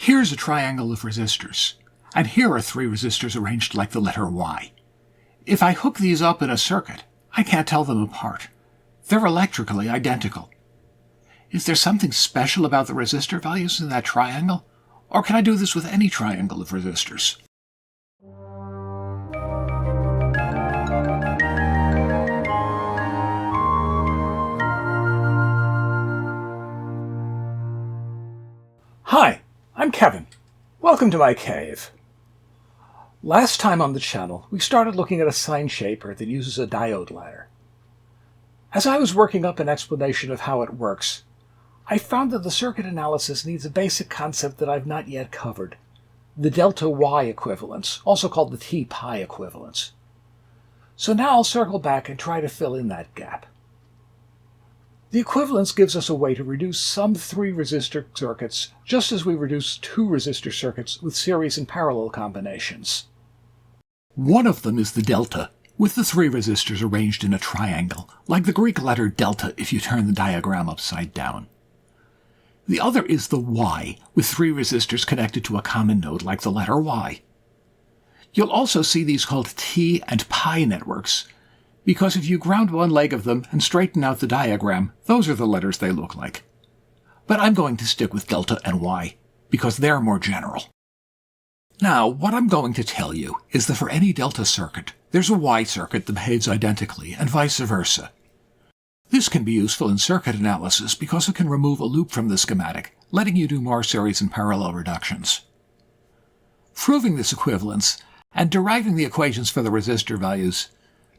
Here's a triangle of resistors, and here are three resistors arranged like the letter Y. If I hook these up in a circuit, I can't tell them apart. They're electrically identical. Is there something special about the resistor values in that triangle? Or can I do this with any triangle of resistors? Hi, I'm Kevin. Welcome to my cave. Last time on the channel, we started looking at a sine shaper that uses a diode ladder. As I was working up an explanation of how it works, I found that the circuit analysis needs a basic concept that I've not yet covered, the Delta-Wye Equivalence, also called the T-pi equivalence. So now I'll circle back and try to fill in that gap. The equivalence gives us a way to reduce some 3-resistor circuits just as we reduce 2-resistor circuits with series and parallel combinations. One of them is the delta, with the 3 resistors arranged in a triangle, like the Greek letter delta if you turn the diagram upside down. The other is the Y, with 3 resistors connected to a common node like the letter Y. You'll also see these called T and pi networks, because if you ground one leg of them and straighten out the diagram, those are the letters they look like. But I'm going to stick with delta and Y, because they're more general. Now, what I'm going to tell you is that for any delta circuit, there's a Y circuit that behaves identically, and vice versa. This can be useful in circuit analysis because it can remove a loop from the schematic, letting you do more series and parallel reductions. Proving this equivalence, and deriving the equations for the resistor values,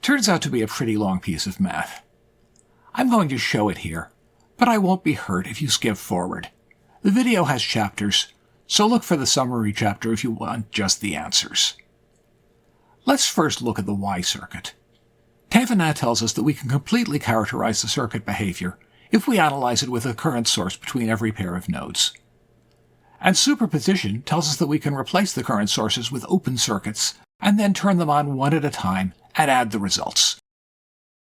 turns out to be a pretty long piece of math. I'm going to show it here, but I won't be hurt if you skip forward. The video has chapters, so look for the summary chapter if you want just the answers. Let's first look at the Y circuit. Thevenin tells us that we can completely characterize the circuit behavior if we analyze it with a current source between every pair of nodes. And superposition tells us that we can replace the current sources with open circuits and then turn them on one at a time and add the results.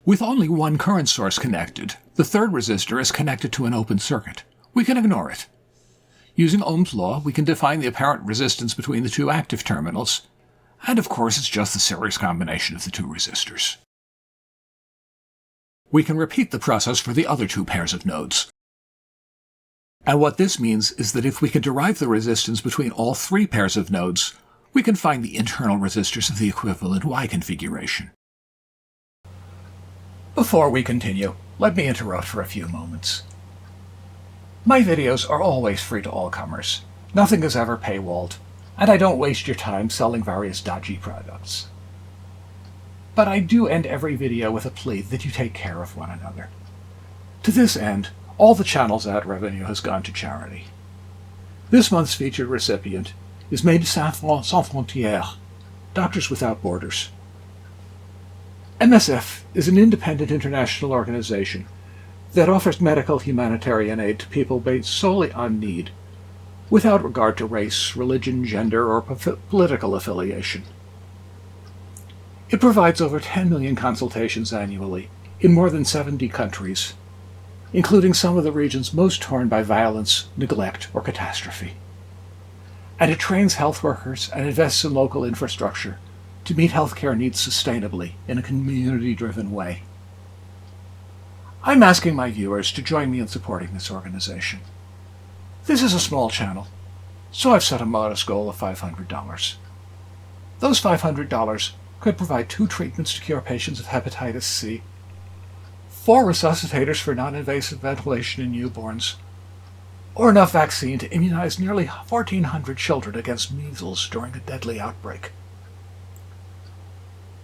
With only one current source connected, the third resistor is connected to an open circuit. We can ignore it. Using Ohm's law, we can define the apparent resistance between the two active terminals, and of course it's just the series combination of the two resistors. We can repeat the process for the other two pairs of nodes. And what this means is that if we can derive the resistance between all 3 pairs of nodes, we can find the internal resistors of the equivalent Y configuration. Before we continue, let me interrupt for a few moments. My videos are always free to all comers. Nothing is ever paywalled, and I don't waste your time selling various dodgy products. But I do end every video with a plea that you take care of one another. To this end, all the channel's ad revenue has gone to charity. This month's featured recipient is Médecins Sans Frontières, Doctors Without Borders. MSF is an independent international organization that offers medical humanitarian aid to people based solely on need, without regard to race, religion, gender, or political affiliation. It provides over 10 million consultations annually in more than 70 countries, including some of the regions most torn by violence, neglect, or catastrophe. And it trains health workers and invests in local infrastructure to meet healthcare needs sustainably in a community-driven way. I'm asking my viewers to join me in supporting this organization. This is a small channel, so I've set a modest goal of $500. Those $500 could provide 2 treatments to cure patients of hepatitis C, 4 resuscitators for non-invasive ventilation in newborns, or enough vaccine to immunize nearly 1,400 children against measles during a deadly outbreak.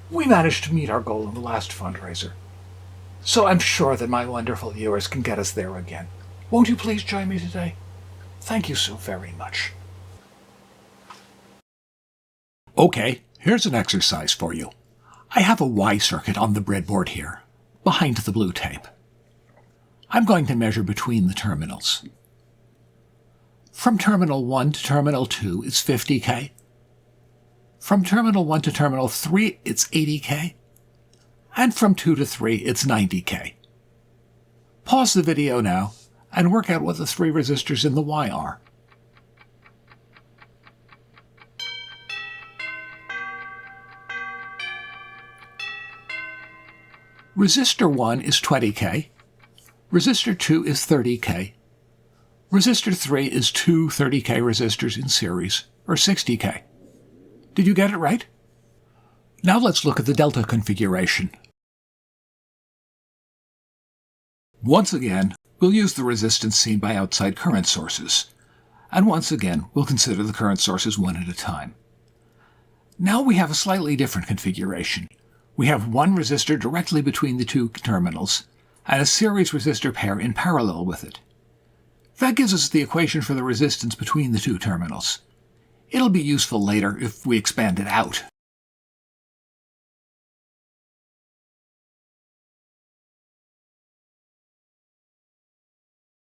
We managed to meet our goal in the last fundraiser, so I'm sure that my wonderful viewers can get us there again. Won't you please join me today? Thank you so very much. Okay, here's an exercise for you. I have a Y circuit on the breadboard here, behind the blue tape. I'm going to measure between the terminals. From terminal 1 to terminal 2, it's 50K. From terminal 1 to terminal 3, it's 80K. And from 2 to 3, it's 90K. Pause the video now and work out what the 3 resistors in the Y are. Resistor 1 is 20K, resistor 2 is 30K, resistor 3 is two 30K resistors in series, or 60K. Did you get it right? Now let's look at the delta configuration. Once again, we'll use the resistance seen by outside current sources, and once again, we'll consider the current sources one at a time. Now we have a slightly different configuration. We have one resistor directly between the two terminals, and a series resistor pair in parallel with it. That gives us the equation for the resistance between the two terminals. It'll be useful later if we expand it out.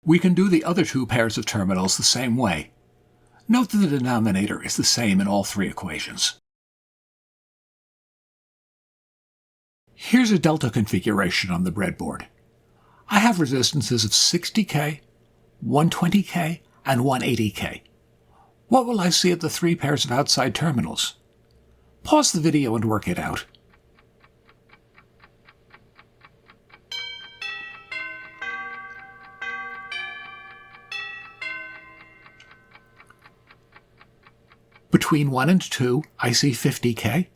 We can do the other two pairs of terminals the same way. Note that the denominator is the same in all three equations. Here's a delta configuration on the breadboard. I have resistances of 60K, 120K, and 180K. What will I see at the three pairs of outside terminals? Pause the video and work it out. Between 1 and 2, I see 50K.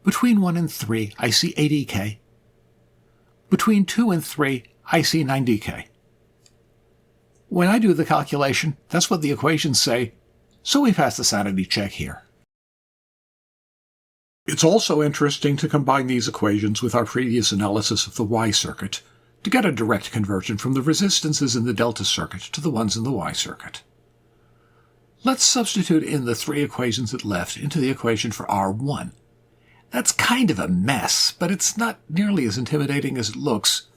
Between 1 and 3, I see 80K. Between 2 and 3, I see 90K. When I do the calculation, that's what the equations say, so we pass the sanity check here. It's also interesting to combine these equations with our previous analysis of the Y circuit to get a direct conversion from the resistances in the delta circuit to the ones in the Y circuit. Let's substitute in the three equations it left into the equation for R1. That's kind of a mess, but it's not nearly as intimidating as it looks,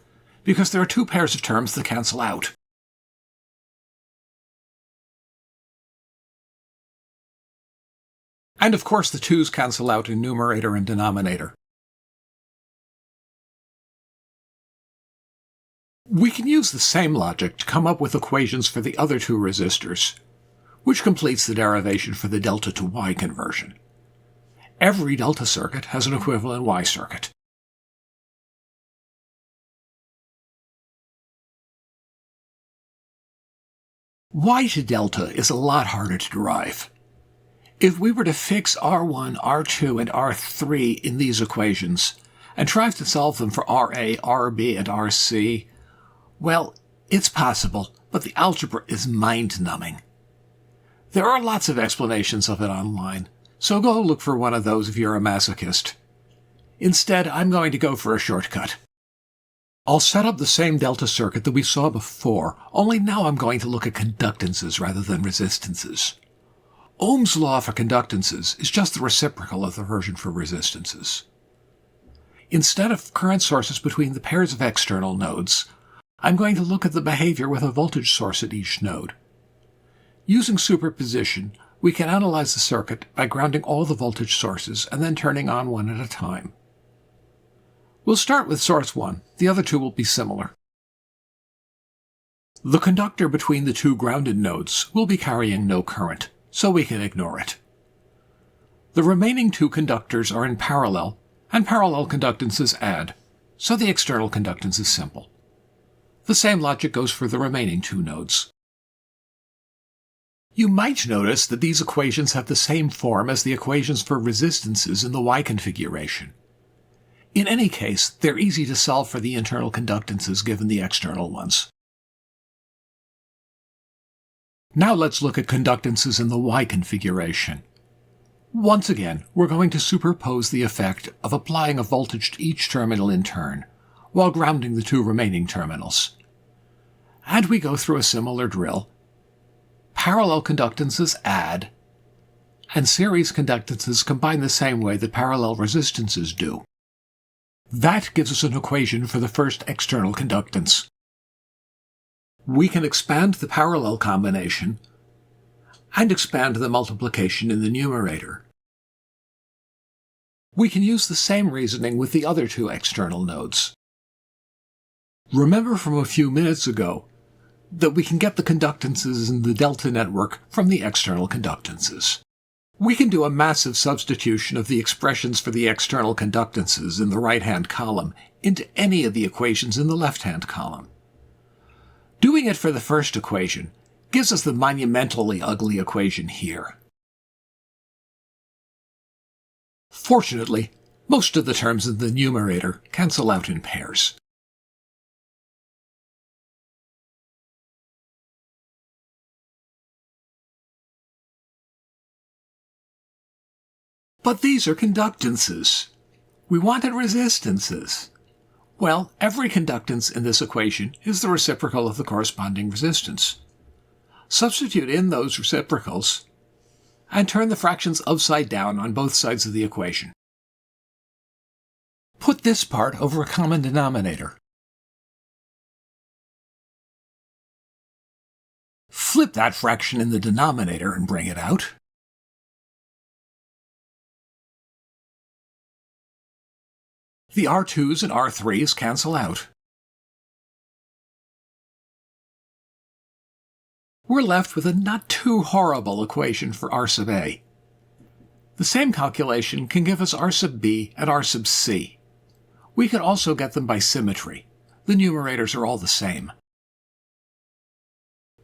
because there are two pairs of terms that cancel out. And of course the 2's cancel out in numerator and denominator. We can use the same logic to come up with equations for the other two resistors, which completes the derivation for the delta to Y conversion. Every delta circuit has an equivalent Y circuit. Y to delta is a lot harder to derive. If we were to fix R1, R2, and R3 in these equations, and try to solve them for RA, RB, and RC, well, it's possible, but the algebra is mind-numbing. There are lots of explanations of it online, so go look for one of those if you're a masochist. Instead, I'm going to go for a shortcut. I'll set up the same delta circuit that we saw before, only now I'm going to look at conductances rather than resistances. Ohm's law for conductances is just the reciprocal of the version for resistances. Instead of current sources between the pairs of external nodes, I'm going to look at the behavior with a voltage source at each node. Using superposition, we can analyze the circuit by grounding all the voltage sources and then turning on one at a time. We'll start with source 1. The other two will be similar. The conductor between the two grounded nodes will be carrying no current, so we can ignore it. The remaining two conductors are in parallel, and parallel conductances add, so the external conductance is simple. The same logic goes for the remaining two nodes. You might notice that these equations have the same form as the equations for resistances in the Y configuration. In any case, they're easy to solve for the internal conductances given the external ones. Now let's look at conductances in the Y configuration. Once again, we're going to superpose the effect of applying a voltage to each terminal in turn, while grounding the two remaining terminals. And we go through a similar drill. Parallel conductances add, and series conductances combine the same way that parallel resistances do. That gives us an equation for the first external conductance. We can expand the parallel combination and expand the multiplication in the numerator. We can use the same reasoning with the other two external nodes. Remember from a few minutes ago that we can get the conductances in the delta network from the external conductances. We can do a massive substitution of the expressions for the external conductances in the right-hand column into any of the equations in the left-hand column. Doing it for the first equation gives us the monumentally ugly equation here. Fortunately, most of the terms in the numerator cancel out in pairs. But these are conductances. We wanted resistances. Well, every conductance in this equation is the reciprocal of the corresponding resistance. Substitute in those reciprocals and turn the fractions upside down on both sides of the equation. Put this part over a common denominator. Flip that fraction in the denominator and bring it out. The R2s and R3s cancel out. We're left with a not too horrible equation for R sub A. The same calculation can give us R sub B and R sub C. We could also get them by symmetry. The numerators are all the same.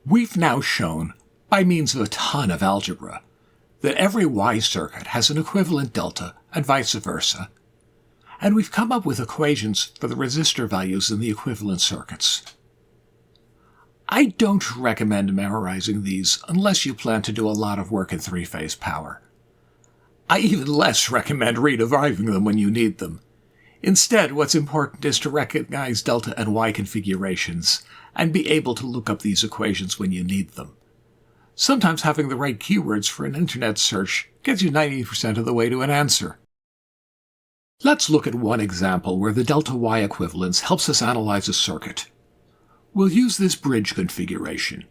We've now shown, by means of a ton of algebra, that every Y circuit has an equivalent delta and vice versa, and we've come up with equations for the resistor values in the equivalent circuits. I don't recommend memorizing these unless you plan to do a lot of work in three-phase power. I even less recommend rederiving them when you need them. Instead, what's important is to recognize delta and Y configurations and be able to look up these equations when you need them. Sometimes having the right keywords for an internet search gets you 90% of the way to an answer. Let's look at one example where the Delta-Wye equivalence helps us analyze a circuit. We'll use this bridge configuration.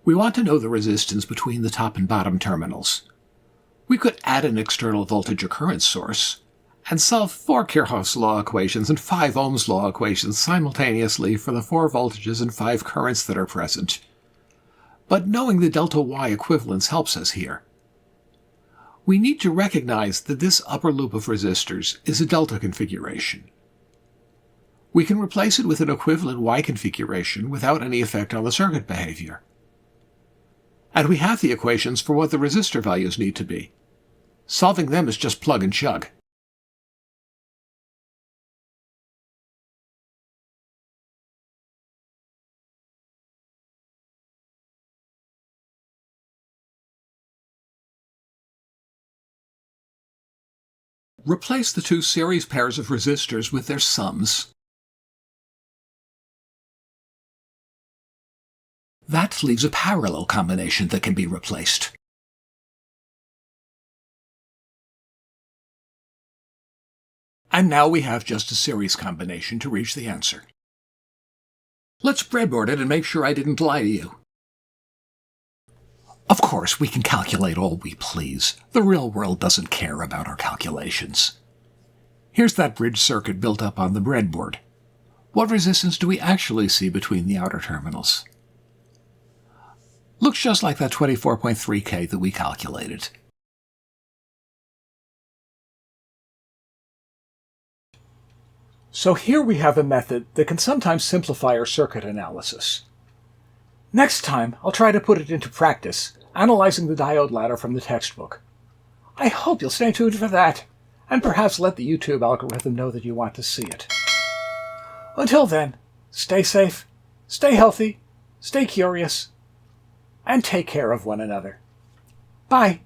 We want to know the resistance between the top and bottom terminals. We could add an external voltage or current source and solve 4 Kirchhoff's law equations and 5 Ohm's law equations simultaneously for the 4 voltages and 5 currents that are present. But knowing the Delta-Wye equivalence helps us here. We need to recognize that this upper loop of resistors is a delta configuration. We can replace it with an equivalent Y configuration without any effect on the circuit behavior. And we have the equations for what the resistor values need to be. Solving them is just plug and chug. Replace the two series pairs of resistors with their sums. That leaves a parallel combination that can be replaced. And now we have just a series combination to reach the answer. Let's breadboard it and make sure I didn't lie to you. Of course, we can calculate all we please. The real world doesn't care about our calculations. Here's that bridge circuit built up on the breadboard. What resistance do we actually see between the outer terminals? Looks just like that 24.3K that we calculated. So here we have a method that can sometimes simplify our circuit analysis. Next time, I'll try to put it into practice, analyzing the diode ladder from the textbook. I hope you'll stay tuned for that, and perhaps let the YouTube algorithm know that you want to see it. Until then, stay safe, stay healthy, stay curious, and take care of one another. Bye!